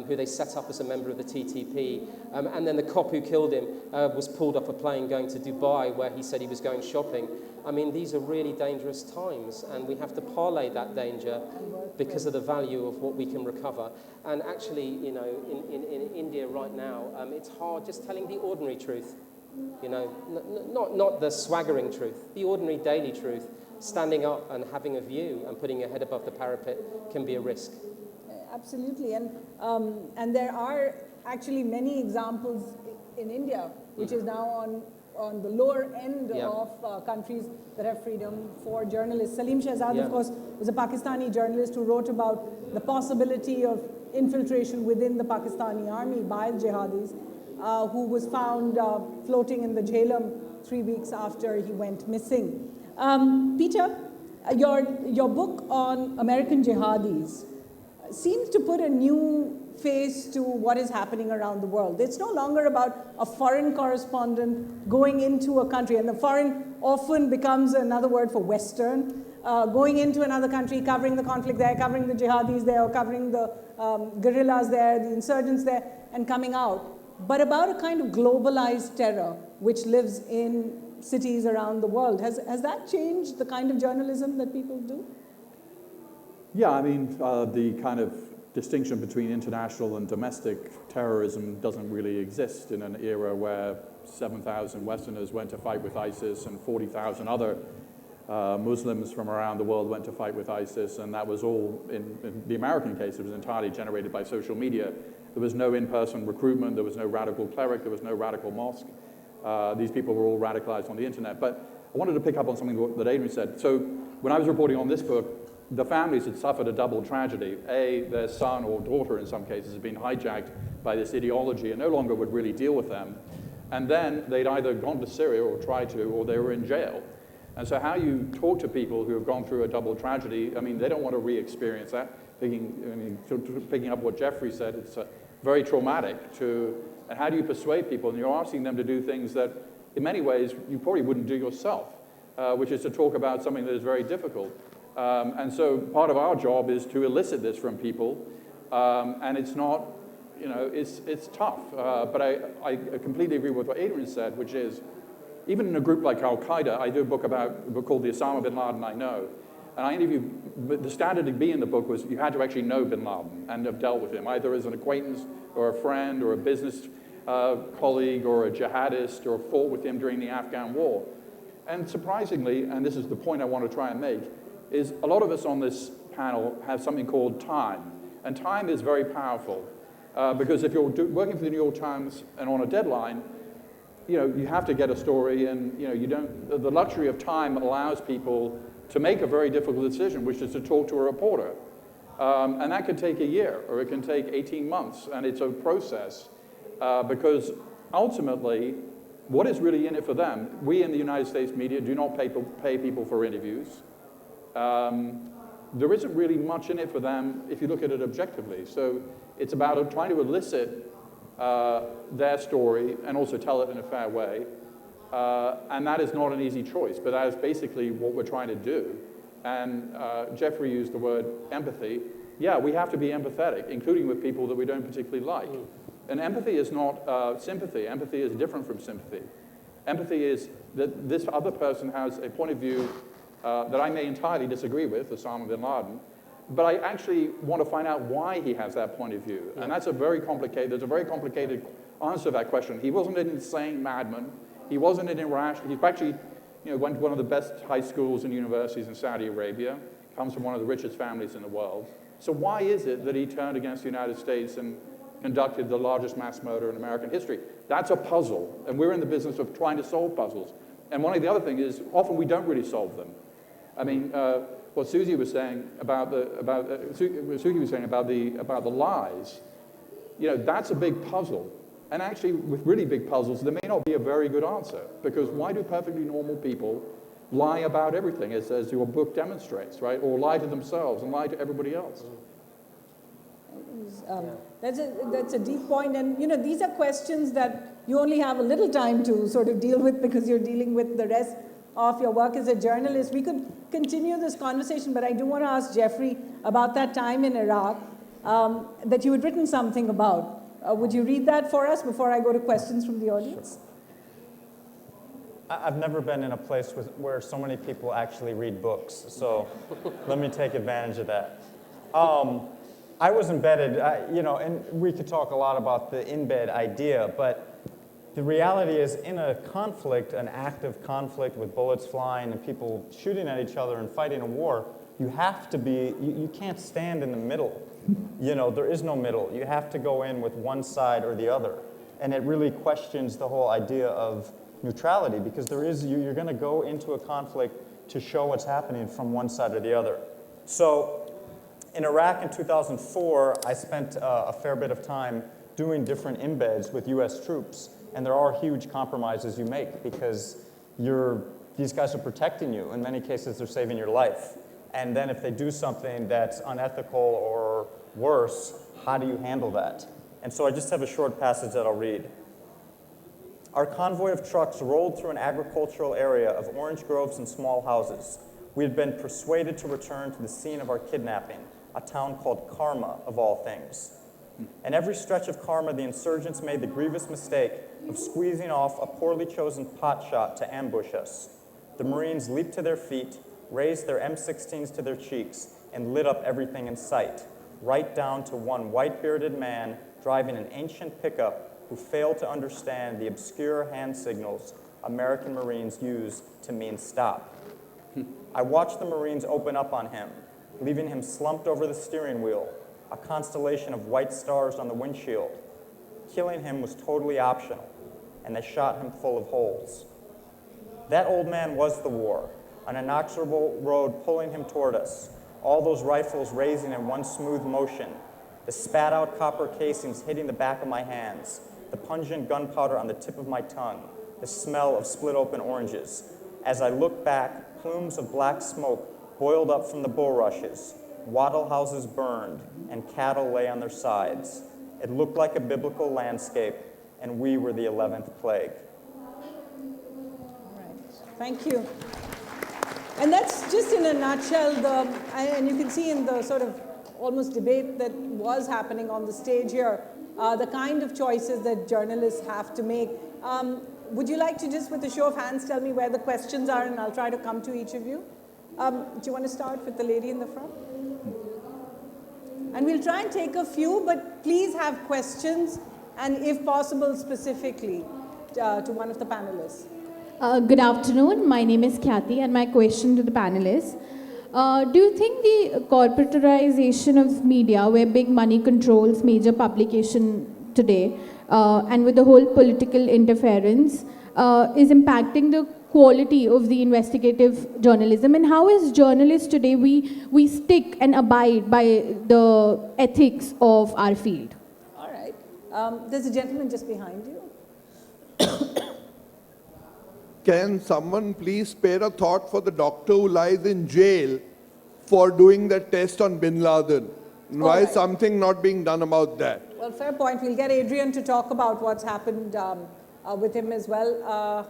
who they set up as a member of the TTP. And then the cop who killed him was pulled off a plane going to Dubai, where he said he was going shopping. I mean, these are really dangerous times, and we have to parlay that danger because of the value of what we can recover. And actually, you know, in India right now, it's hard just telling the ordinary truth. You know, not the swaggering truth, the ordinary daily truth. Standing up and having a view and putting your head above the parapet can be a risk. Absolutely, and there are actually many examples in India, which is now on the lower end of countries that have freedom for journalists. Salim Shahzad, of course, was a Pakistani journalist who wrote about the possibility of infiltration within the Pakistani army by jihadis, who was found floating in the Jhelum 3 weeks after he went missing. Peter, your book on American jihadis seems to put a new face to what is happening around the world. It's no longer about a foreign correspondent going into a country, and the foreign often becomes another word for Western, going into another country, covering the conflict there, covering the jihadis there, or covering the guerrillas there, the insurgents there, and coming out. But about a kind of globalized terror which lives in cities around the world. Has that changed the kind of journalism that people do? Yeah, I mean, the kind of distinction between international and domestic terrorism doesn't really exist in an era where 7,000 Westerners went to fight with ISIS and 40,000 other Muslims from around the world went to fight with ISIS, and that was all, in the American case, it was entirely generated by social media. There was no in-person recruitment, there was no radical cleric, there was no radical mosque. These people were all radicalized on the internet. But I wanted to pick up on something that Adrian said. So when I was reporting on this book, the families had suffered a double tragedy. Their son or daughter in some cases had been hijacked by this ideology and no longer would really deal with them. And then they'd either gone to Syria or tried to, or they were in jail. And so how you talk to people who have gone through a double tragedy, I mean, they don't want to re-experience that. Picking up what Jeffrey said, very traumatic and how do you persuade people? And you're asking them to do things that, in many ways, you probably wouldn't do yourself, which is to talk about something that is very difficult. And so part of our job is to elicit this from people, and it's not, it's tough. But I completely agree with what Adrian said, which is, even in a group like Al-Qaeda, I do a book called The Osama bin Laden I Know. And I interviewed, the standard to be in the book was you had to actually know bin Laden and have dealt with him, either as an acquaintance or a friend or a business colleague or a jihadist or fought with him during the Afghan war. And surprisingly, and this is the point I want to try and make, is a lot of us on this panel have something called time. And time is very powerful because if you're working for the New York Times and on a deadline, you have to get a story, and the luxury of time allows people to make a very difficult decision, which is to talk to a reporter. And that can take a year, or it can take 18 months, and it's a process because ultimately, what is really in it for them? We in the United States media do not pay people for interviews. There isn't really much in it for them if you look at it objectively. So it's about trying to elicit their story and also tell it in a fair way. And that is not an easy choice, but that is basically what we're trying to do. And Jeffrey used the word empathy. Yeah, we have to be empathetic, including with people that we don't particularly like. And empathy is not sympathy. Empathy is different from sympathy. Empathy is that this other person has a point of view that I may entirely disagree with, Osama bin Laden, but I actually want to find out why he has that point of view. And that's there's a very complicated answer to that question. He wasn't an insane madman. He wasn't an irrational. He actually went to one of the best high schools and universities in Saudi Arabia, comes from one of the richest families in the world. So why is it that he turned against the United States and conducted the largest mass murder in American history? That's a puzzle, and we're in the business of trying to solve puzzles. And one of the other things is often we don't really solve them. I mean, what Suki was saying about the lies, that's a big puzzle. And actually, with really big puzzles, there may not be a very good answer, because why do perfectly normal people lie about everything, as your book demonstrates, right? Or lie to themselves and lie to everybody else? That's a deep point, and these are questions that you only have a little time to sort of deal with because you're dealing with the rest of your work as a journalist. We could continue this conversation, but I do want to ask Jeffrey about that time in Iraq that you had written something about. Would you read that for us before I go to questions from the audience? Sure. I've never been in a place where so many people actually read books, so let me take advantage of that. I was embedded, and we could talk a lot about the in-bed idea, but the reality is in a conflict, an active conflict with bullets flying and people shooting at each other and fighting a war, you have to be, you can't stand in the middle. There is no middle. You have to go in with one side or the other. And it really questions the whole idea of neutrality, because you're going to go into a conflict to show what's happening from one side or the other. So in Iraq in 2004, I spent a fair bit of time doing different embeds with US troops. And there are huge compromises you make because these guys are protecting you. In many cases, they're saving your life. And then if they do something that's unethical or worse, how do you handle that? And so I just have a short passage that I'll read. Our convoy of trucks rolled through an agricultural area of orange groves and small houses. We had been persuaded to return to the scene of our kidnapping, a town called Karma, of all things. And every stretch of Karma, the insurgents made the grievous mistake of squeezing off a poorly chosen pot shot to ambush us. The Marines leaped to their feet, raised their M16s to their cheeks, and lit up everything in sight, right down to one white-bearded man driving an ancient pickup who failed to understand the obscure hand signals American Marines use to mean stop. I watched the Marines open up on him, leaving him slumped over the steering wheel, a constellation of white stars on the windshield. Killing him was totally optional, and they shot him full of holes. That old man was the war, an inexorable road pulling him toward us, all those rifles raising in one smooth motion, the spat-out copper casings hitting the back of my hands, the pungent gunpowder on the tip of my tongue, the smell of split-open oranges. As I looked back, plumes of black smoke boiled up from the bulrushes, wattle houses burned, and cattle lay on their sides. It looked like a biblical landscape, and we were the 11th plague. Thank you. And that's just in a nutshell, and you can see in the sort of almost debate that was happening on the stage here, the kind of choices that journalists have to make. Would you like to just, with a show of hands, tell me where the questions are, and I'll try to come to each of you? Do you want to start with the lady in the front? And we'll try and take a few, but please have questions, and if possible, specifically to one of the panelists. Good afternoon. My name is Cathy, and my question to the panelists. Do you think the corporatization of media, where big money controls major publication today, and with the whole political interference, is impacting the quality of the investigative journalism? And how as journalists today, we stick and abide by the ethics of our field? All right. There's a gentleman just behind you. Can someone please spare a thought for the doctor who lies in jail for doing the test on Bin Laden? Why is something not being done about that? Well, fair point. We'll get Adrian to talk about what's happened with him as well.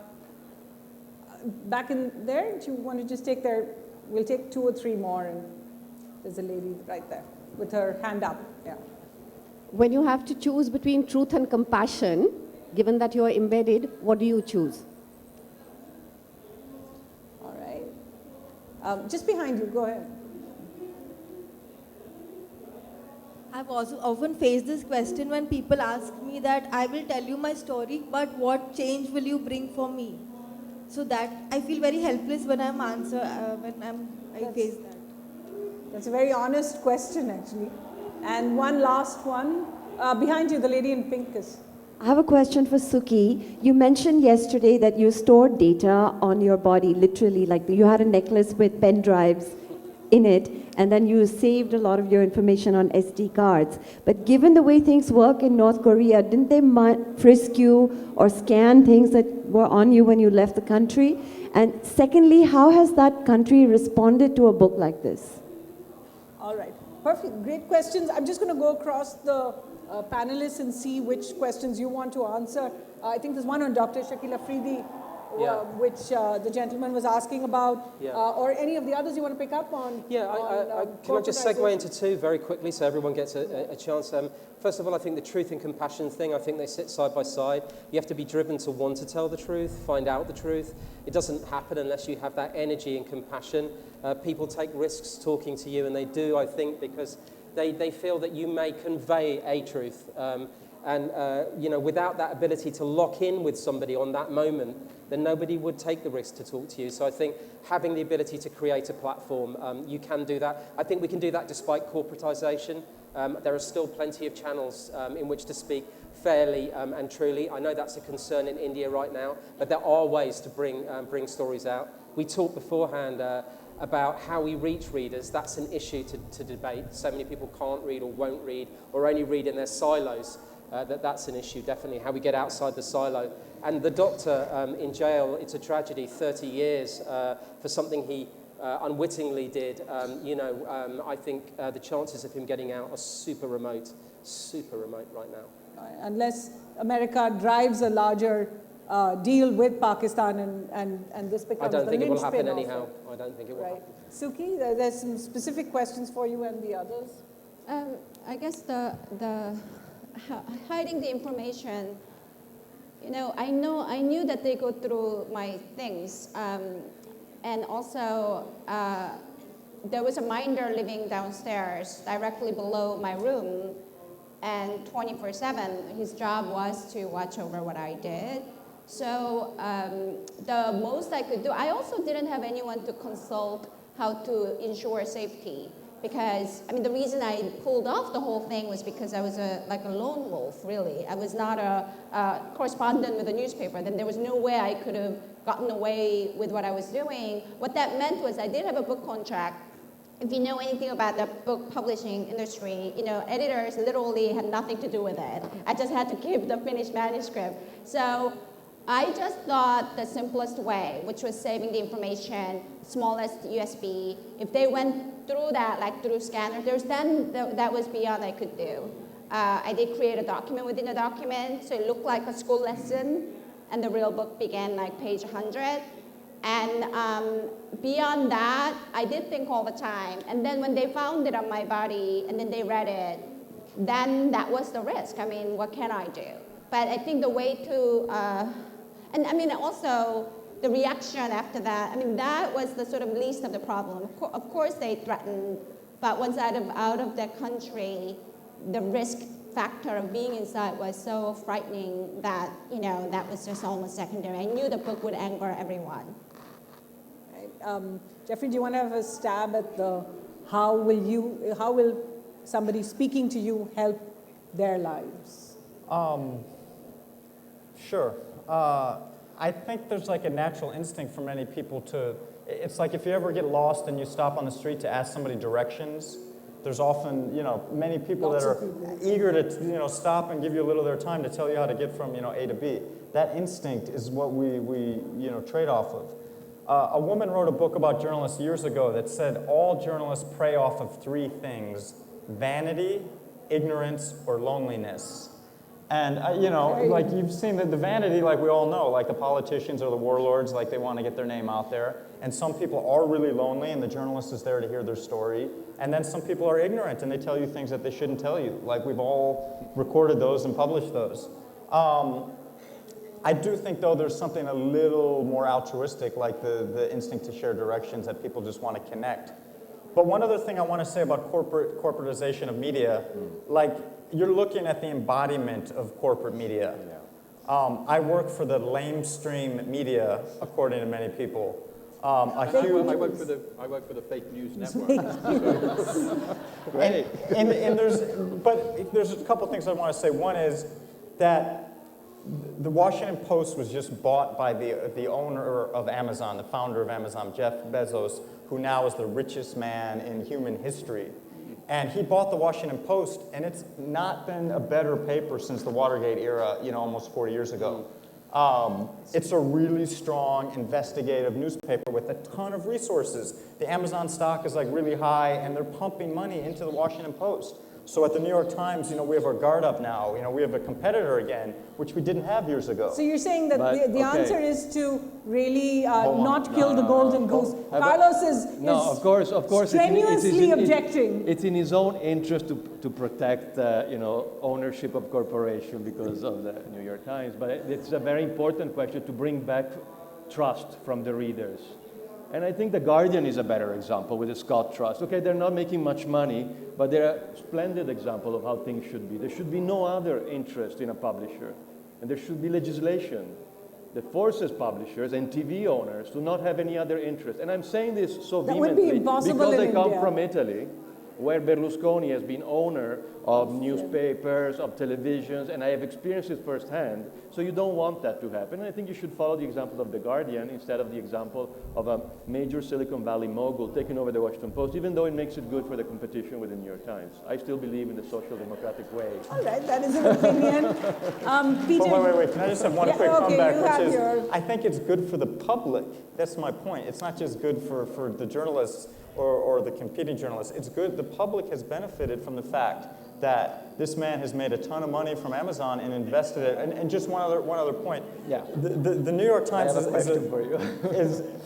Back in there, do you want to just take their, we'll take 2 or 3 more, and there's a lady right there with her hand up. Yeah. When you have to choose between truth and compassion, given that you are embedded, what do you choose? All right. Just behind you, go ahead. I've also often faced this question when people ask me that I will tell you my story, but what change will you bring for me? So that I feel very helpless when I face that. That's a very honest question, actually. And one last one. Behind you, the lady in pink is. I have a question for Suki. You mentioned yesterday that you stored data on your body, literally, like you had a necklace with pen drives in it, and then you saved a lot of your information on SD cards. But given the way things work in North Korea, didn't they frisk you or scan things that were on you when you left the country? And secondly, how has that country responded to a book like this? All right. Perfect. Great questions. I'm just going to go across the panelists and see which questions you want to answer. I think there's one on Dr. Shakil Afridi, which the gentleman was asking about, or any of the others you want to pick up on? Can I just segue into 2 very quickly so everyone gets a chance? First of all, I think the truth and compassion thing, I think they sit side by side. You have to be driven to want to tell the truth, find out the truth. It doesn't happen unless you have that energy and compassion. People take risks talking to you, and they do, I think, because they feel that you may convey a truth. Without that ability to lock in with somebody on that moment, then nobody would take the risk to talk to you. So I think having the ability to create a platform, you can do that. I think we can do that despite corporatization. There are still plenty of channels in which to speak fairly and truly. I know that's a concern in India right now, but there are ways to bring stories out. We talked beforehand about how we reach readers. That's an issue to debate. So many people can't read or won't read or only read in their silos. That's an issue, definitely, how we get outside the silo. And the doctor in jail, it's a tragedy, 30 years for something he unwittingly did. I think the chances of him getting out are super remote right now. Unless America drives a larger deal with Pakistan and this becomes the linchpin. I don't think it will happen anyhow. I don't think it will happen. Suki, there's some specific questions for you and the others. I guess the hiding the information, I knew that they go through my things. And also, there was a minder living downstairs directly below my room, and 24/7, his job was to watch over what I did. So the most I could do, I also didn't have anyone to consult how to ensure safety. Because, the reason I pulled off the whole thing was because I was like a lone wolf, really. I was not a correspondent with a newspaper. Then there was no way I could have gotten away with what I was doing. What that meant was I did have a book contract. If you know anything about the book publishing industry, editors literally had nothing to do with it. I just had to keep the finished manuscript. So I just thought the simplest way, which was saving the information, smallest USB, if they went through that, like through scanner, that was beyond I could do. I did create a document within a document, so it looked like a school lesson, and the real book began like page 100. And beyond that, I did think all the time. And then when they found it on my body, and then they read it, then that was the risk. I mean, what can I do? But I think the way to, and I mean, also the reaction after that, I mean, that was the sort of least of the problem. Of course they threatened, but once out of the country, the risk factor of being inside was so frightening that, you know, that was just almost secondary. I knew the book would anger everyone. Jeffrey, do you want to have a stab at the how will somebody speaking to you help their lives? Sure. I think there's like a natural instinct for many people to, it's like if you ever get lost and you stop on the street to ask somebody directions, there's often, you know, many people that are eager to, you know, stop and give you a little of their time to tell you how to get from, you know, A to B. That instinct is what we you know, trade off of. A woman wrote a book about journalists years ago that said all journalists prey off of three things: vanity, ignorance, or loneliness. And, you know, like you've seen the vanity, like we all know, like the politicians or the warlords, like they want to get their name out there. And some people are really lonely and the journalist is there to hear their story. And then some people are ignorant and they tell you things that they shouldn't tell you. Like we've all recorded those and published those. I do think, though, there's something a little more altruistic, like the instinct to share directions, that people just want to connect. But one other thing I want to say about corporatization of media, like you're looking at the embodiment of corporate media. I work for the lamestream media, according to many people. I work for the fake news network. Great. And there's a couple things I want to say. One is that the Washington Post was just bought by the owner of Amazon, the founder of Amazon, Jeff Bezos, who now is the richest man in human history. And he bought the Washington Post, and it's not been a better paper since the Watergate era, you know, almost 40 years ago. It's a really strong investigative newspaper with a ton of resources. The Amazon stock is like really high, and they're pumping money into the Washington Post. So at the New York Times, you know, we have our guard up now. You know, we have a competitor again, which we didn't have years ago. So you're saying that the answer is to really not kill the golden goose. Carlos is of course, strenuously objecting. It's in his own interest to protect, you know, ownership of corporation because of the New York Times. But it's a very important question to bring back trust from the readers. And I think The Guardian is a better example with the Scott Trust. Okay, they're not making much money, but they're a splendid example of how things should be. There should be no other interest in a publisher. And there should be legislation that forces publishers and TV owners to not have any other interest. And I'm saying this so vehemently because I come from Italy, where Berlusconi has been owner of newspapers, of televisions, and I have experienced it firsthand. So you don't want that to happen. And I think you should follow the example of The Guardian instead of the example of a major Silicon Valley mogul taking over the Washington Post, even though it makes it good for the competition with the New York Times. I still believe in the social democratic way. All right, that is an opinion. Peter, wait. Can I just have one quick comeback, which is, I think it's good for the public. That's my point. It's not just good for the journalists or the competing journalists. It's good. The public has benefited from the fact that this man has made a ton of money from Amazon and invested it. And just one other point. Yeah. The New York Times I have a question for you.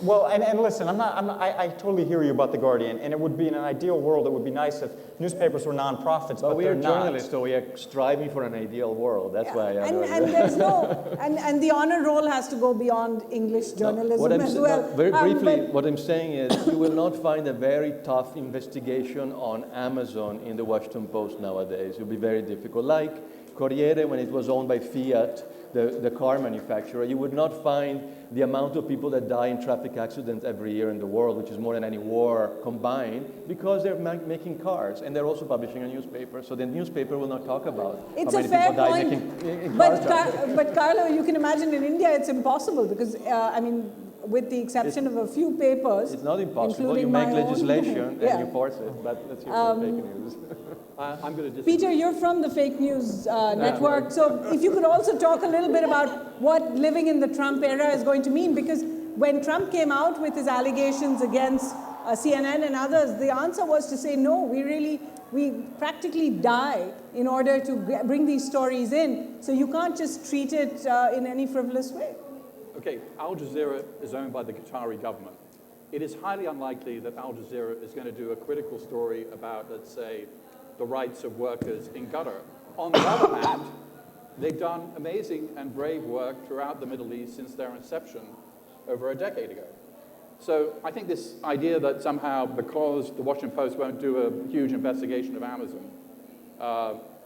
Well, and listen, I totally hear you about The Guardian, and it would be in an ideal world, it would be nice if newspapers were nonprofits, but we are they're not. journalists, so we are striving for an ideal world. That's why I and there's no, and the honor roll has to go beyond English journalism as well. Very briefly, what I'm saying is you will not find a very tough investigation on Amazon in the Washington Post nowadays. It will be very difficult. Like Corriere, when it was owned by Fiat, the car manufacturer, you would not find the amount of people that die in traffic accidents every year in the world, which is more than any war combined, because they're making cars, and they're also publishing a newspaper, so the newspaper will not talk about how many people die making cars. But Carlo, you can imagine in India it's impossible because, I mean, with the exception of a few papers. It's not impossible. You make legislation and you force it, but that's your fake news. I'm going to disagree. Peter, you're from the fake news network, so if you could also talk a little bit about what living in the Trump era is going to mean, because when Trump came out with his allegations against CNN and others, the answer was to say, no, we practically die in order to bring these stories in. So you can't just treat it in any frivolous way. Okay, Al Jazeera is owned by the Qatari government. It is highly unlikely that Al Jazeera is going to do a critical story about, let's say, the rights of workers in Qatar. On the other hand, they've done amazing and brave work throughout the Middle East since their inception over a decade ago. So I think this idea that somehow because the Washington Post won't do a huge investigation of Amazon,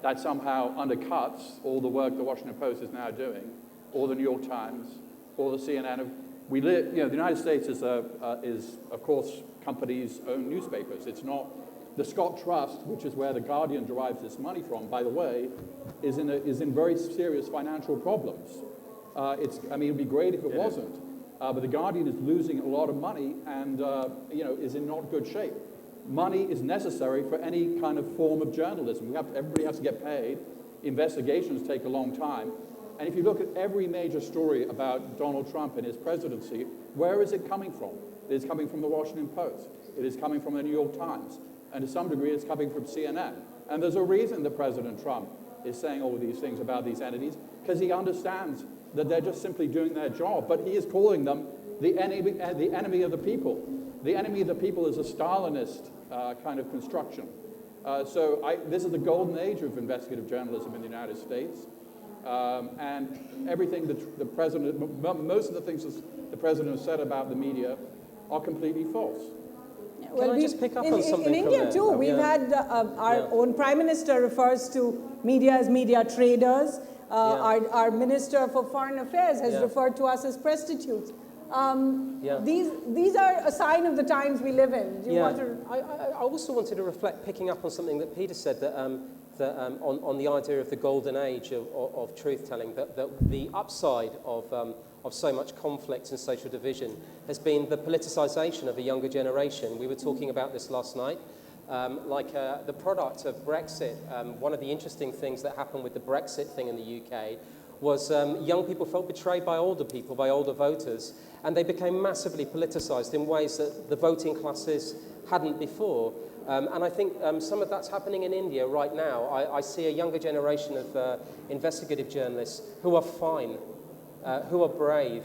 that somehow undercuts all the work the Washington Post is now doing, or the New York Times, or the CNN. We live, the United States is of course, companies' own newspapers. It's not the Scott Trust, which is where the Guardian derives its money from, by the way, is in very serious financial problems. It'd be great if it wasn't, but the Guardian is losing a lot of money and, is in not good shape. Money is necessary for any kind of form of journalism. Everybody has to get paid. Investigations take a long time. And if you look at every major story about Donald Trump and his presidency, where is it coming from? It is coming from the Washington Post. It is coming from the New York Times. And to some degree, it's coming from CNN. And there's a reason that President Trump is saying all of these things about these entities, because he understands that they're just simply doing their job. But he is calling them the enemy of the people. The enemy of the people is a Stalinist kind of construction. This is the golden age of investigative journalism in the United States. And everything that the president, most of the things that the president has said about the media are completely false. Can I just pick up on something in India from too, there? we've had our own Prime Minister refers to media as media traders. Our Minister for Foreign Affairs has referred to us as prostitutes. These are a sign of the times we live in. Do you want to? I also wanted to reflect, picking up on something that Peter said, that on the idea of the golden age of truth-telling, that the upside of so much conflict and social division has been the politicization of a younger generation. We were talking about this last night. The product of Brexit, one of the interesting things that happened with the Brexit thing in the UK was young people felt betrayed by older people, by older voters, and they became massively politicized in ways that the voting classes hadn't before. And I think some of that's happening in India right now. I see a younger generation of investigative journalists who are fine, who are brave,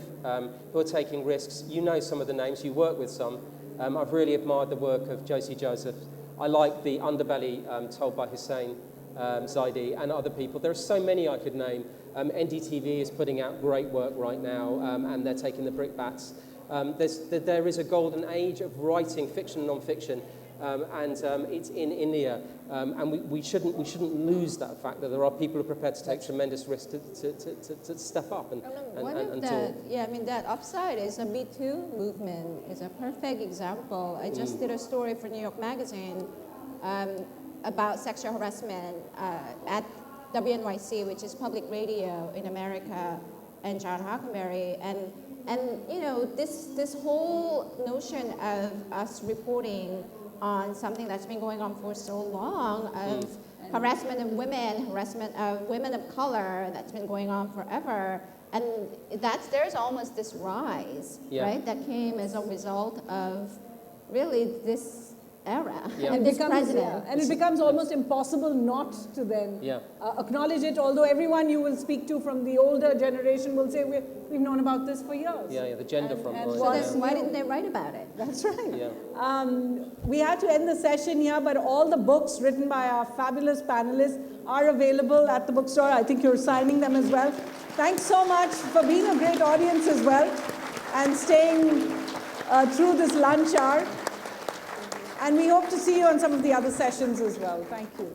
who are taking risks. You know some of the names, you work with some. I've really admired the work of Josie Joseph. I like the underbelly told by Hussein Zaidi and other people. There are so many I could name. NDTV is putting out great work right now, and they're taking the brickbats. There is a golden age of writing fiction and non-fiction, and it's in India, and we shouldn't lose that fact that there are people who are prepared to take tremendous risks to step up and talk. Yeah, I mean, that upside is a Me Too movement. It's a perfect example. I just did a story for New York Magazine about sexual harassment at WNYC, which is public radio in America, and John Hockenberry, and this whole notion of us reporting on something that's been going on for so long, of harassment of women, harassment of women of color, that's been going on forever, and there's almost this rise, right, that came as a result of really this era. And it becomes almost impossible not to then acknowledge it, although everyone you will speak to from the older generation will say, we've known about this for years. The gender front line. So then why didn't they write about it? That's right. We had to end the session here, but all the books written by our fabulous panelists are available at the bookstore. I think you're signing them as well. Thanks so much for being a great audience as well and staying through this lunch hour. And we hope to see you on some of the other sessions as well. Thank you.